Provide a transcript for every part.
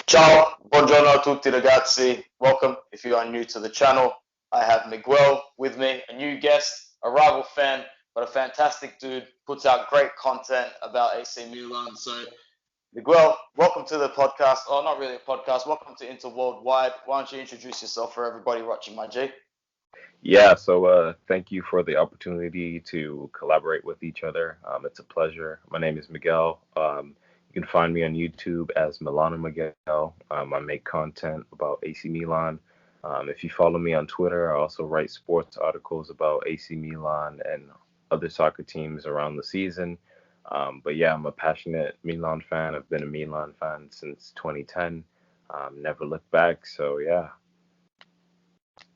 Ciao, buongiorno a tutti ragazzi. Welcome if you are new to the channel. I have Miguel with me, a new guest, a rival fan, but a fantastic dude, puts out great content about AC Milan. So, Miguel, welcome to the podcast. Oh, not really a podcast. Welcome to Inter Worldwide. Why don't you introduce yourself for everybody watching, my G? Thank you for the opportunity to collaborate with each other. It's a pleasure. My name is Miguel. You can find me on YouTube as Milano Miguel. I make content about AC Milan. If you follow me on Twitter, I also write sports articles about AC Milan and other soccer teams around the season. I'm a passionate Milan fan. I've been a Milan fan since 2010. Never looked back.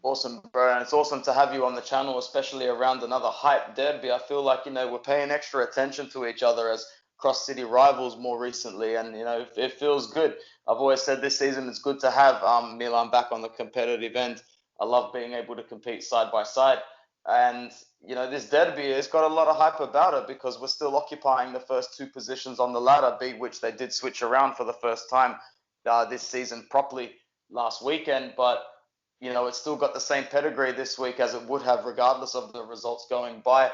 Awesome, bro. And it's awesome to have you on the channel, especially around another hype derby. I feel like, we're paying extra attention to each other as cross city rivals more recently. And, it feels good. I've always said this season it's good to have Milan back on the competitive end. I love being able to compete side by side. And, this derby has got a lot of hype about it because we're still occupying the first two positions on the ladder, be which they did switch around for the first time this season properly last weekend. But it's still got the same pedigree this week as it would have, regardless of the results going by.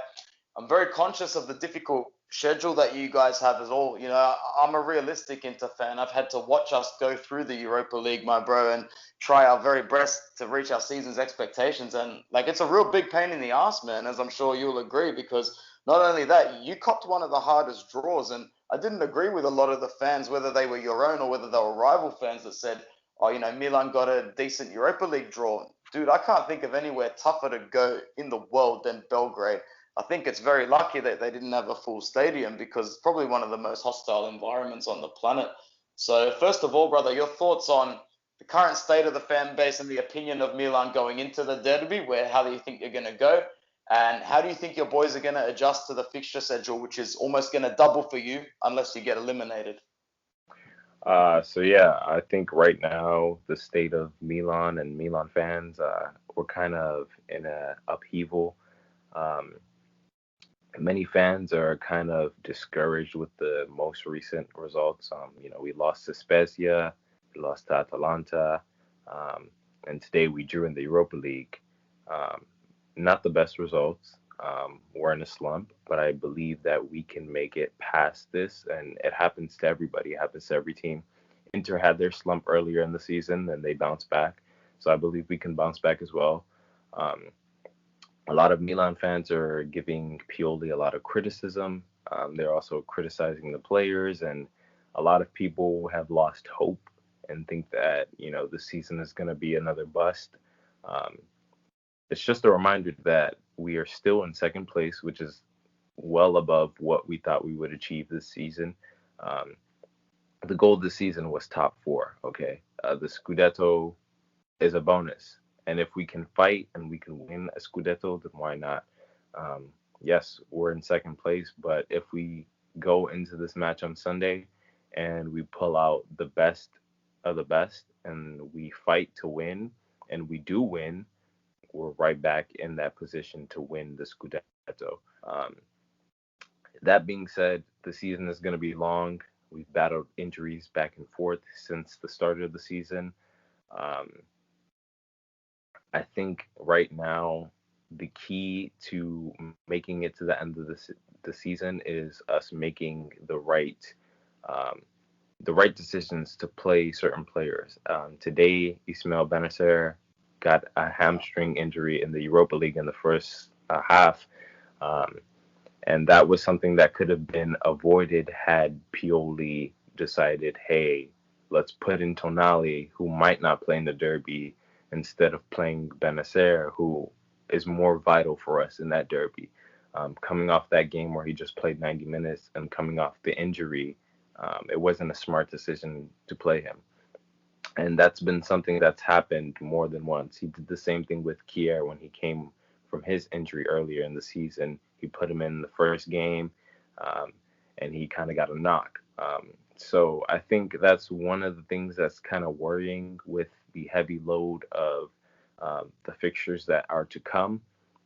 I'm very conscious of the difficult schedule that you guys have as all. I'm a realistic Inter fan. I've had to watch us go through the Europa League, my bro, and try our very best to reach our season's expectations. And it's a real big pain in the ass, man, as I'm sure you'll agree, because not only that, you copped one of the hardest draws. And I didn't agree with a lot of the fans, whether they were your own or whether they were rival fans, that said, oh, Milan got a decent Europa League draw. Dude, I can't think of anywhere tougher to go in the world than Belgrade. I think it's very lucky that they didn't have a full stadium because it's probably one of the most hostile environments on the planet. So, first of all, brother, your thoughts on the current state of the fan base and the opinion of Milan going into the derby. How do you think you're going to go? And how do you think your boys are going to adjust to the fixture schedule, which is almost going to double for you unless you get eliminated? I think right now the state of Milan and Milan fans, we're kind of in a upheaval. Um, Many fans are kind of discouraged with the most recent results. We lost to Spezia, we lost to Atalanta, um, and today we drew in the Europa League. Um, Not the best results. We're in a slump, but I believe that we can make it past this, and it happens to everybody. It happens to every team. Inter had their slump earlier in the season, and they bounced back. So I believe we can bounce back as well. Um, a lot of Milan fans are giving Pioli a lot of criticism. They're also criticizing the players, and a lot of people have lost hope and think that the season is going to be another bust. Um, it's just a reminder that we are still in second place, which is well above what we thought we would achieve this season. Um, the goal this season was top four. Okay, the Scudetto is a bonus. And if we can fight and we can win a Scudetto, then why not? Um, yes, we're in second place, but if we go into this match on Sunday and we pull out the best of the best and we fight to win and we do win, we're right back in that position to win the Scudetto. Um, that being said, the season is going to be long. We've battled injuries back and forth since the start of the season. Um, I think right now the key to making it to the end of the season is us making um, the right decisions to play certain players. Today, Ismail Benacer got a hamstring injury in the Europa League in the first half, um, and that was something that could have been avoided had Pioli decided, hey, let's put in Tonali, who might not play in the derby, instead of playing Benacer, who is more vital for us in that derby. Coming off that game where he just played 90 minutes and coming off the injury, it wasn't a smart decision to play him. And that's been something that's happened more than once. He did the same thing with Kier when he came from his injury earlier in the season. He put him in the first game, um, and he kind of got a knock. So I think that's one of the things that's kind of worrying with the heavy load of the fixtures that are to come.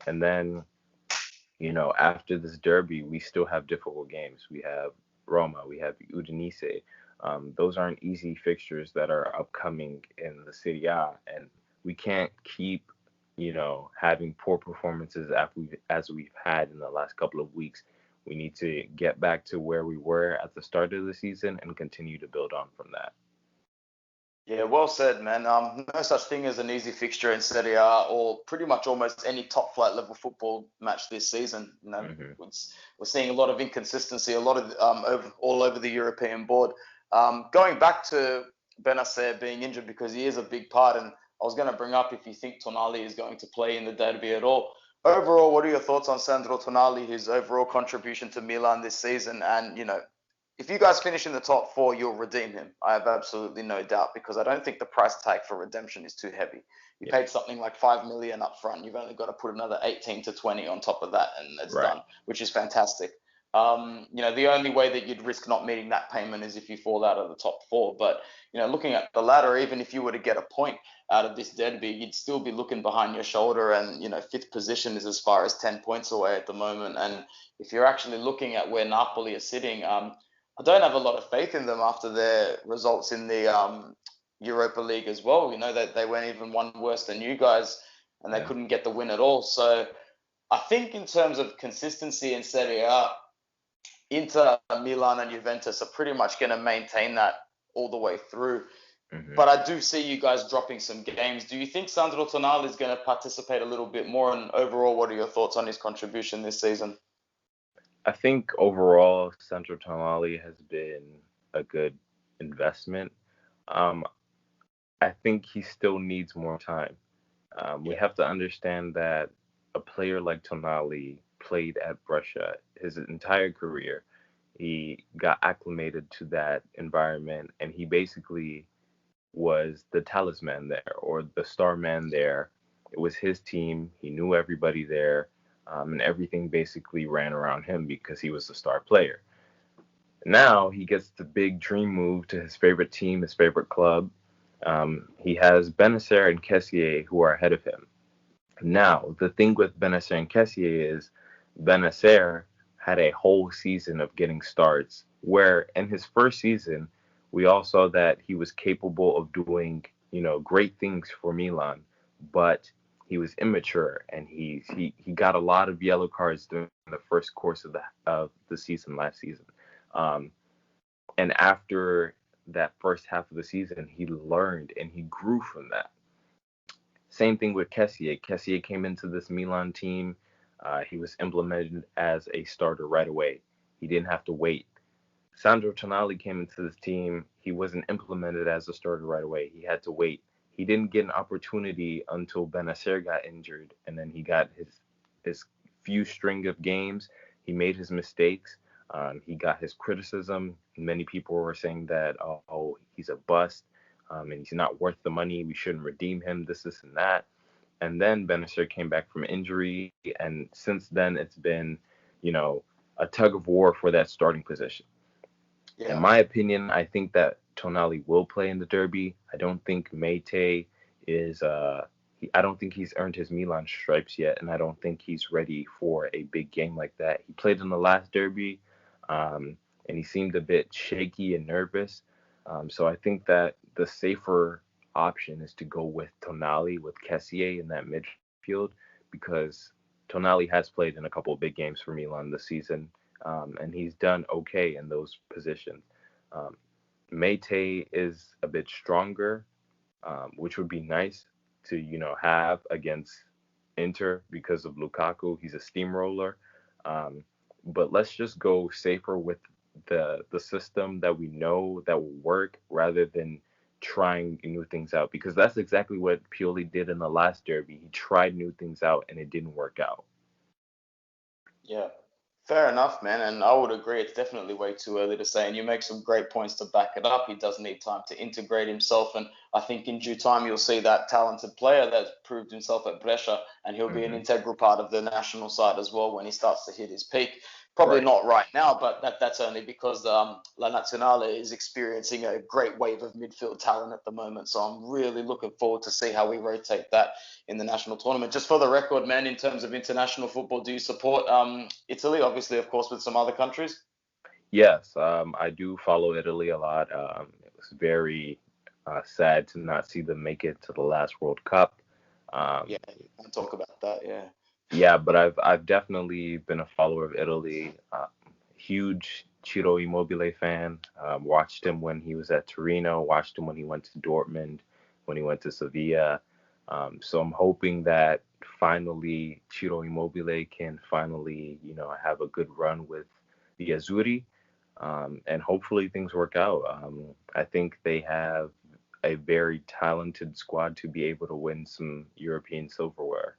And then, after this derby, we still have difficult games. We have Roma, we have Udinese. Those aren't easy fixtures that are upcoming in the Serie A, and we can't keep, having poor performances as we've had in the last couple of weeks. We need to get back to where we were at the start of the season and continue to build on from that. Yeah, well said, man. No such thing as an easy fixture in Serie A or pretty much almost any top flight level football match this season. Hmm. We're seeing a lot of inconsistency, a lot of all over the European board. Going back to Benacer being injured because he is a big part, and I was going to bring up if you think Tonali is going to play in the derby at all. Overall, what are your thoughts on Sandro Tonali, his overall contribution to Milan this season, and if you guys finish in the top four, you'll redeem him. I have absolutely no doubt because I don't think the price tag for redemption is too heavy. You Yeah, paid something like 5 million up front. You've only got to put another 18 to 20 on top of that, and it's right. done, which is fantastic. The only way that you'd risk not meeting that payment is if you fall out of the top four. But looking at the ladder, even if you were to get a point out of this derby, you'd still be looking behind your shoulder, and fifth position is as far as 10 points away at the moment. And if you're actually looking at where Napoli are sitting, I don't have a lot of faith in them after their results in the Europa League as well. That they went even one worse than you guys, and they Yeah. couldn't get the win at all. So I think in terms of consistency in Serie A, Inter, Milan, and Juventus are pretty much going to maintain that all the way through. Hmm. But I do see you guys dropping some games. Do you think Sandro Tonali is going to participate a little bit more? And overall, what are your thoughts on his contribution this season? I think overall, Central Tonali has been a good investment. Um, I think he still needs more time. We Yeah, have to understand that a player like Tonali played at Brescia his entire career. He got acclimated to that environment, and he basically was the talisman there or the star man there. It was his team. He knew everybody there, and everything basically ran around him because he was the star player. Now he gets the big dream move to his favorite team, his favorite club. He has Benacer and Kessié who are ahead of him. Now, the thing with Benacer and Kessié is Benacer had a whole season of getting starts, where in his first season, we all saw that he was capable of doing, great things for Milan, but he was immature and he got a lot of yellow cards during the first course of the season last season. Um, and after that first half of the season, he learned and he grew from that. Same thing with Kessié. Kessié came into this Milan team. He was implemented as a starter right away. He didn't have to wait. Sandro Tonali came into this team. He wasn't implemented as a starter right away. He had to wait. He didn't get an opportunity until Benacer got injured, and then he got his few string of games. He made his mistakes. He got his criticism. Many people were saying that, oh, he's a bust, and he's not worth the money. We shouldn't redeem him. This, and that. And then Benacer came back from injury, and since then it's been, you know, a tug of war for that starting position. In yeah. my opinion, I think that Tonali will play in the derby. I don't think Mate is I don't think he's earned his Milan stripes yet, and I don't think he's ready for a big game like that. He played in the last derby, and he seemed a bit shaky and nervous. So I think that the safer option is to go with Tonali with Kessié in that midfield because Tonali has played in a couple of big games for Milan this season, and he's done okay in those positions. Um, Mate is a bit stronger, which would be nice to have against Inter because of Lukaku. He's a steamroller, um, but let's just go safer with the system that we know that will work rather than trying new things out because that's exactly what Pioli did in the last derby. He tried new things out and it didn't work out. Yeah, fair enough, man. And I would agree, it's definitely way too early to say. And you make some great points to back it up. He does need time to integrate himself. And I think in due time, you'll see that talented player that's proved himself at Brescia, and he'll be an Hmm. integral part of the national side as well when he starts to hit his peak. Probably Right. not right now, but that's only because La Nazionale is experiencing a great wave of midfield talent at the moment. So I'm really looking forward to see how we rotate that in the national tournament. Just for the record, man, in terms of international football, do you support Italy? Obviously, of course, with some other countries. Yes, I do follow Italy a lot. It was very sad to not see them make it to the last World Cup. Yeah, Um, you can't talk about that. Yeah. yeah, but I've definitely been a follower of Italy. Huge Ciro Immobile fan. Watched him when he was at Torino. Watched him when he went to Dortmund, when he went to Sevilla. So I'm hoping that finally Ciro Immobile can finally, have a good run with the Azzurri, and hopefully things work out. I think they have a very talented squad to be able to win some European silverware.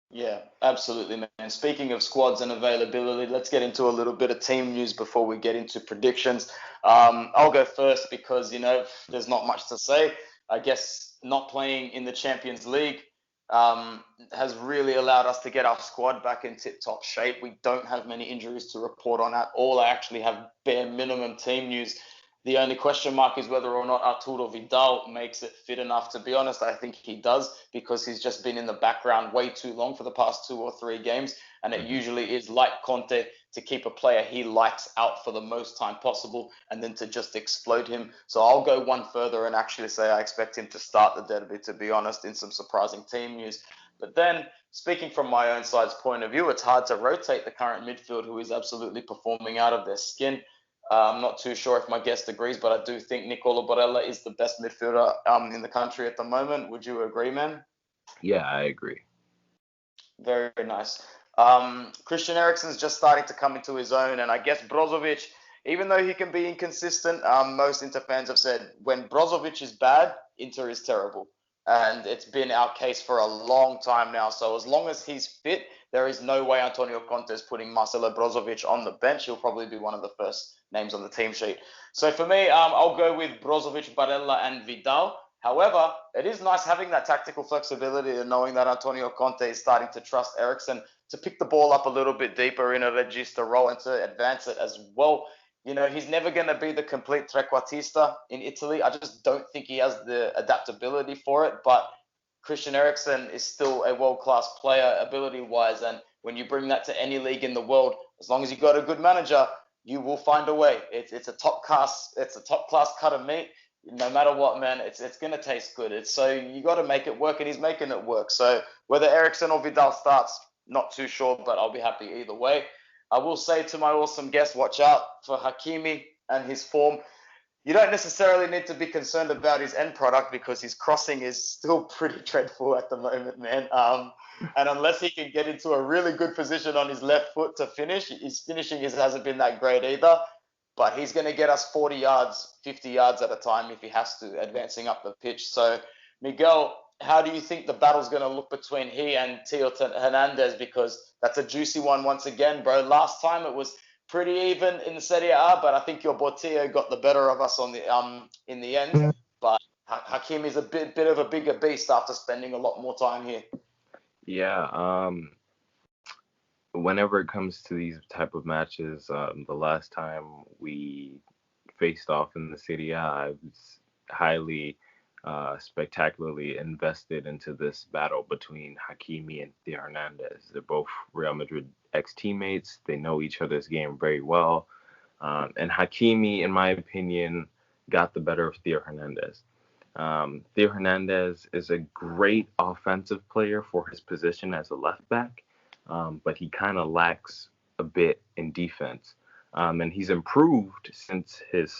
Yeah, absolutely, man. Speaking of squads and availability, let's get into a little bit of team news before we get into predictions. I'll go first because, there's not much to say. I guess not playing in the Champions League has really allowed us to get our squad back in tip-top shape. We don't have many injuries to report on at all. I actually have bare minimum team news. The only question mark is whether or not Arturo Vidal makes it fit enough. To be honest, I think he does because he's just been in the background way too long for the past 2 or 3 games. And it Mhm. usually is like Conte to keep a player he likes out for the most time possible and then to just explode him. So I'll go one further and actually say I expect him to start the derby, to be honest, in some surprising team news. But then, speaking from my own side's point of view, it's hard to rotate the current midfield who is absolutely performing out of their skin. I'm not too sure if my guest agrees, but I do think Nicola Barella is the best midfielder in the country at the moment. Would you agree, man? Yeah, I agree. Very nice. Christian Eriksen's just starting to come into his own, and I guess Brozovic, even though he can be inconsistent, most Inter fans have said when Brozovic is bad, Inter is terrible. And it's been our case for a long time now. So as long as he's fit, there is no way Antonio Conte is putting Marcelo Brozovic on the bench. He'll probably be one of the first names on the team sheet. So for me, I'll go with Brozovic, Barella, and Vidal. However, it is nice having that tactical flexibility and knowing that Antonio Conte is starting to trust Eriksen to pick the ball up a little bit deeper in a regista role and to advance it as well. He's never going to be the complete trequartista in Italy. I just don't think he has the adaptability for it. But Christian Eriksen is still a world-class player ability-wise, and when you bring that to any league in the world, as long as you got a good manager, you will find a way. It's a top class cut of meat. No matter what, man, it's gonna taste good. It's so you got to make it work, and he's making it work. So whether Eriksen or Vidal starts, not too sure, but I'll be happy either way. I will say to my awesome guest, watch out for Hakimi and his form. You don't necessarily need to be concerned about his end product because his crossing is still pretty dreadful at the moment, man. And unless he can get into a really good position on his left foot to finish, his finishing hasn't been that great either. But he's going to get us 40 yards, 50 yards at a time if he has to, advancing up the pitch. So, Miguel, how do you think the battle's going to look between he and Tio Hernandez? Because that's a juicy one once again, bro. Last time it was pretty even in the Serie A, but I think your Bortillo got the better of us on the in the end. But Hakim is a bit of a bigger beast after spending a lot more time here. Yeah, whenever it comes to these type of matches, the last time we faced off in the Serie A, I was highly, spectacularly invested into this battle between Hakimi and Theo Hernandez. They're both Real Madrid ex-teammates. They know each other's game very well. And Hakimi, in my opinion, got the better of Theo Hernandez. Theo Hernandez is a great offensive player for his position as a left back, but he kind of lacks a bit in defense. And he's improved since his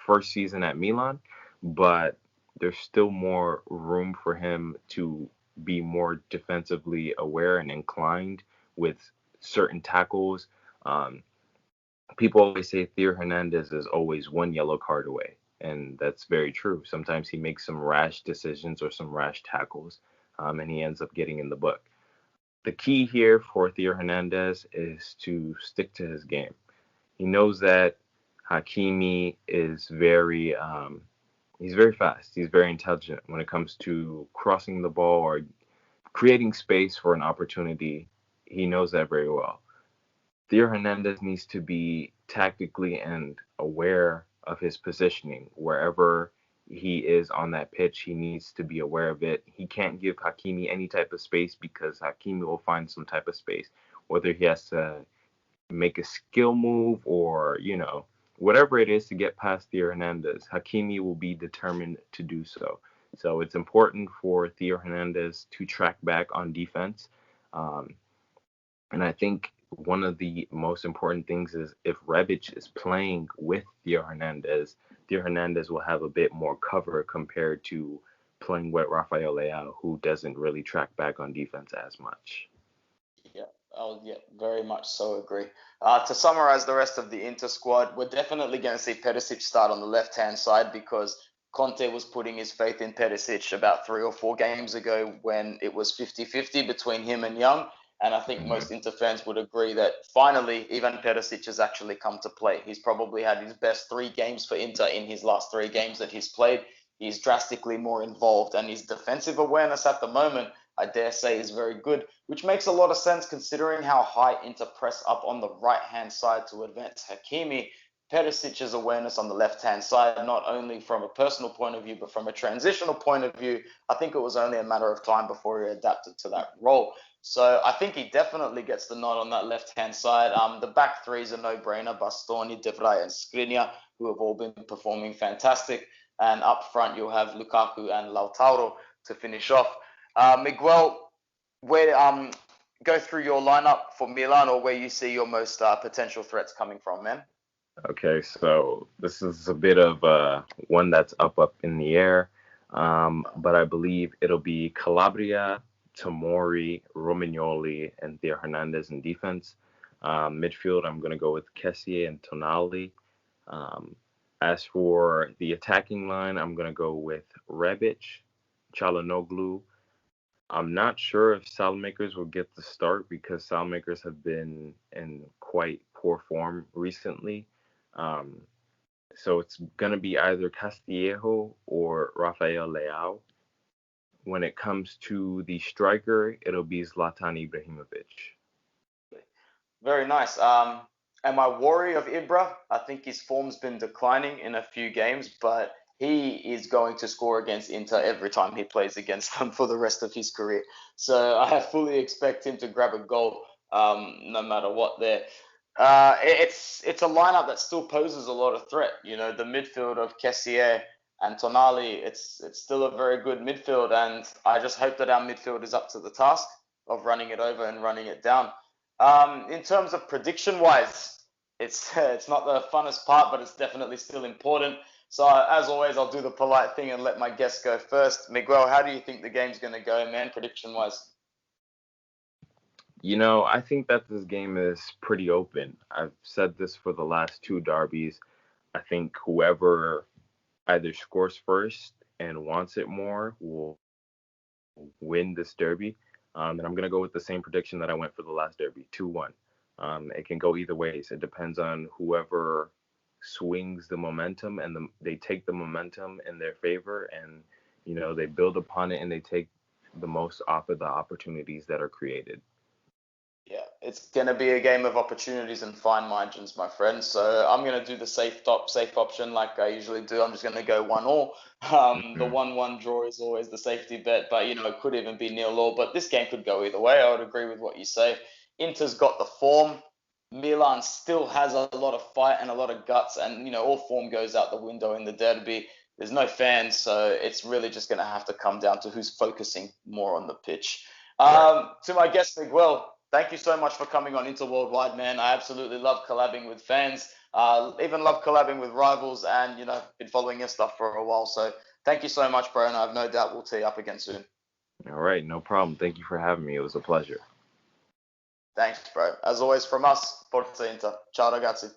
first season at Milan, but there's still more room for him to be more defensively aware and inclined with certain tackles. Um, People always say Theo Hernandez is always one yellow card away, and that's very true. Sometimes he makes some rash decisions or some rash tackles, and he ends up getting in the book. The key here for Theo Hernandez is to stick to his game. He knows that Hakimi is he's very fast. He's very intelligent when it comes to crossing the ball or creating space for an opportunity. He knows that very well. Theo Hernandez needs to be tactically and aware of his positioning. Wherever he is on that pitch, he needs to be aware of it. He can't give Hakimi any type of space because Hakimi will find some type of space, whether he has to make a skill move or, whatever it is to get past Theo Hernandez, Hakimi will be determined to do so. So it's important for Theo Hernandez to track back on defense. Um, and I think one of the most important things is if Rebic is playing with Theo Hernandez will have a bit more cover compared to playing with Rafael Leao, who doesn't really track back on defense as much. Yeah, yeah, very much so agree. To summarize the rest of the Inter squad, we're definitely going to see Perisic start on the left-hand side because Conte was putting his faith in Perisic about 3 or 4 games ago when it was 50-50 between him and Young. And I think Mm-hmm. most Inter fans would agree that finally, Ivan Perisic has actually come to play. He's probably had his best 3 games for Inter in his last 3 games that he's played. He's drastically more involved, and his defensive awareness at the moment, I dare say, is very good, which makes a lot of sense considering how high Inter press up on the right-hand side to advance Hakimi. Perisic's awareness on the left-hand side, not only from a personal point of view, but from a transitional point of view, I think it was only a matter of time before he adapted to that role. So I think he definitely gets the nod on that left-hand side. The back three is a no-brainer. Bastoni, De Vrij, and Skriniar, who have all been performing fantastic. And up front, you'll have Lukaku and Lautaro to finish off. Miguel, where go through your lineup for Milan or where you see your most potential threats coming from, man. Okay, so this is a bit of one that's up in the air, but I believe it'll be Calabria, Tomori, Romagnoli, and Theo Hernandez in defense. Midfield, I'm going to go with Kessie and Tonali. Um, as for the attacking line, I'm going to go with Rebic, Çalhanoğlu. I'm not sure if Saelmakers will get the start because Saelmakers have been in quite poor form recently. Um, so it's going to be either Castillejo or Rafael Leao. When it comes to the striker, it'll be Zlatan Ibrahimovic. Very nice. Am I worried of Ibra? I think his form's been declining in a few games, but he is going to score against Inter every time he plays against them for the rest of his career. So I fully expect him to grab a goal, no matter what. There, it's a lineup that still poses a lot of threat. You know, the midfield of Kessier and Tonali, it's still a very good midfield, and I just hope that our midfield is up to the task of running it over and running it down. In terms of prediction wise, it's not the funnest part, but it's definitely still important. So as always, I'll do the polite thing and let my guests go first. Miguel, how do you think the game's going to go, man? Prediction wise. I think that this game is pretty open. I've said this for the last two derbies. I think whoever either scores first and wants it more will win this derby. And I'm going to go with the same prediction that I went for the last derby, 2-1. It can go either ways. It depends on whoever swings the momentum and they take the momentum in their favor and, they build upon it and they take the most off of the opportunities that are created. Yeah, it's going to be a game of opportunities and fine margins, my friend. So I'm going to do the safe option like I usually do. I'm just going to go 1-1. The Mm-hmm. 1-1 draw is always the safety bet, but it could even be 0-0. But this game could go either way. I would agree with what you say. Inter's got the form. Milan still has a lot of fight and a lot of guts, and all form goes out the window in the derby. There's no fans, so it's really just going to have to come down to who's focusing more on the pitch. Right. To my guest, Miguel, thank you so much for coming on Inter Worldwide, man. I absolutely love collabing with fans. Even love collabing with rivals, and been following your stuff for a while. So thank you so much, bro, and I have no doubt we'll tee up again soon. All right, no problem. Thank you for having me. It was a pleasure. Thanks, bro. As always, from us, Forza Inter. Ciao, ragazzi.